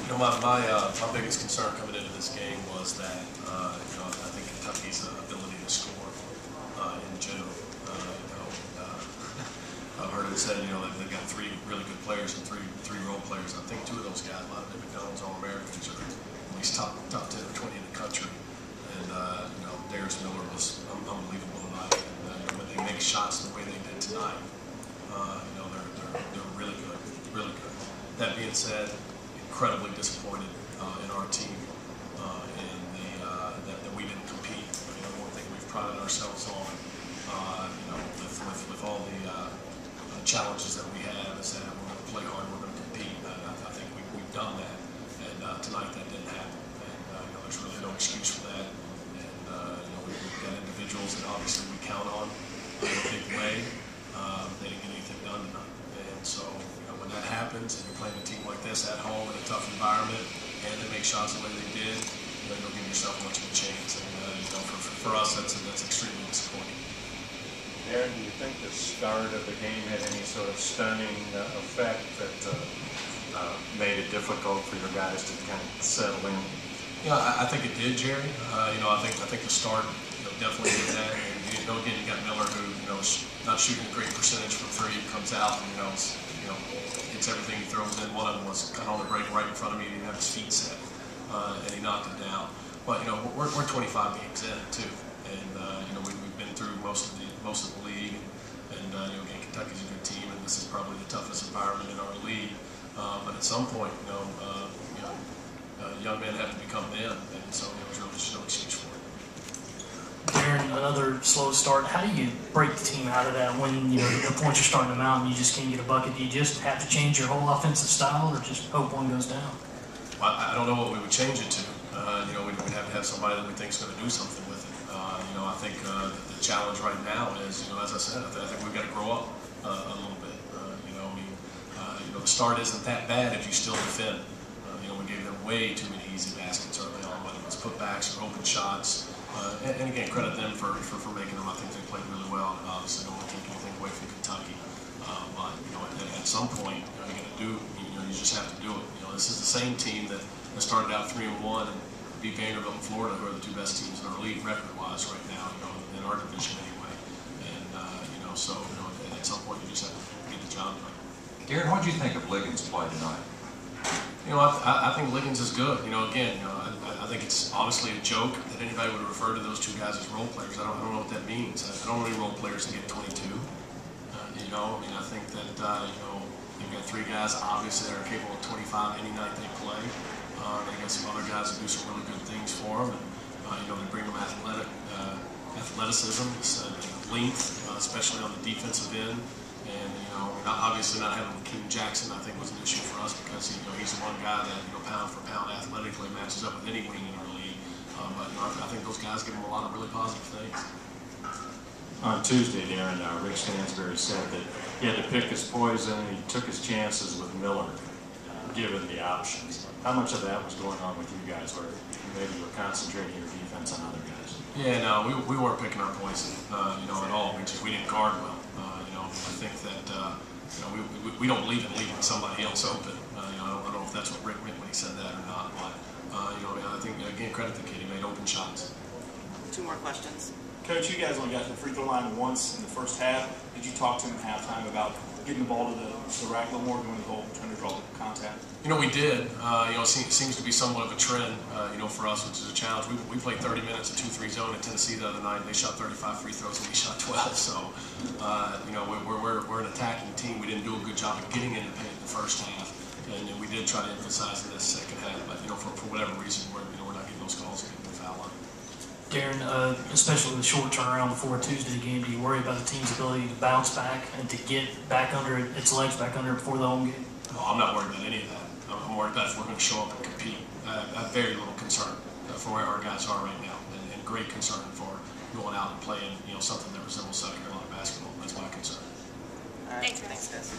My biggest concern coming into this game was that I think Kentucky's ability to score in general. I've heard it said that they've got three really good players and three role players. I think two of those guys, a lot of them McDonald's All-Americans, are at least top 10 or 20 in the country. And Darrin Miller was unbelievable tonight. And when they make shots the way they did tonight, they're really good, really good. That being said, incredibly disappointed in our team that we didn't compete. One thing we've prided ourselves on, with all the challenges that we have, is that we're going to play hard, we're going to compete. I think we've done that, and tonight that didn't happen. And there's really no excuse for that. And we've got individuals that obviously we count on in a big way. They didn't get anything done tonight, and so when that happens, and you're playing a team like this at home in a tough environment, and they make shots the way they did, you don't give yourself much of a chance. And for us, that's extremely disappointing. Darrin, do you think the start of the game had any sort of stunning effect that made it difficult for your guys to kind of settle in? I think it did, Jerry. I think the start definitely did that. And again, you got Miller, who is not shooting a great percentage from three. He comes out and gets everything he throws in. One of them was kind of on the break right in front of me. He didn't have his feet set, and he knocked it down. But we're 25 games in too, and we've been through most of the league, and again, Kentucky's a good team, and this is probably the toughest environment in our league. But at some point, young men have to become men, and so there's really just no excuse for it. Darrin, another slow start. How do you break the team out of that when the points are starting to mount and you just can't get a bucket? Do you just have to change your whole offensive style, or just hope one goes down? Well, I don't know what we would change it to. We'd have to have somebody that we think is going to do something with it. I think the challenge right now is, as I said, I think we've got to grow up a little bit. The start isn't that bad if you still defend. We gave them way too many easy baskets early on, whether it was putbacks or open shots. And again, credit them for making them. I think they played really well. Obviously, don't want to take anything away from Kentucky. But at some point, you got to do. You just have to do it. This is the same team that started out 3-1 and beat Vanderbilt and Florida, who are the two best teams in our league record-wise right now. In our division anyway. And so at some point, you just have to get the job done. Darrin, what did you think of Liggins' play tonight? I think Liggins is good. Again, I think it's honestly a joke that anybody would refer to those two guys as role players. I don't know what that means. I don't know any role players that get 22. I think that you've got three guys obviously that are capable of 25 any night they play. They got some other guys that do some really good things for them, and they bring them athleticism, length, especially on the defensive end. And obviously not having King Jackson, I think, was an issue for us because he's the one guy that pound for pound athletically matches up with any wing in our league. But I think those guys give him a lot of really positive things. On Tuesday, Darrin, Rick Stansbury said that he had to pick his poison. He took his chances with Miller, given the options. How much of that was going on with you guys, where maybe you were concentrating your defense on other guys? Yeah, no, we weren't picking our poison, at all. We didn't guard well. I think that we don't believe in leaving somebody else open. I don't know if that's what Rick meant when he said that or not, but I think again, credit the kid. He made open shots. Two more questions. Coach, you guys only got to the free throw line once in the first half. Did you talk to him at halftime about getting the ball to the rack a little more, going to the hole, trying to draw the contact? We did. It seems to be somewhat of a trend, for us, which is a challenge. We played 30 minutes of 2-3 zone at Tennessee the other night. They shot 35 free throws and we shot 12. So, we're an attacking team. We didn't do a good job of getting in the paint in the first half, and we did try to emphasize in this second half. But for whatever reason, we're not getting those calls and getting the foul line. Darrin, especially with the short turnaround before a Tuesday game, do you worry about the team's ability to bounce back and to get back under its legs back under it before the home game? No, I'm not worried about any of that. I'm worried about if we're going to show up and compete. I have very little concern for where our guys are right now, and great concern for going out and playing something that resembles South Carolina basketball. That's my concern. All right. Thanks, guys.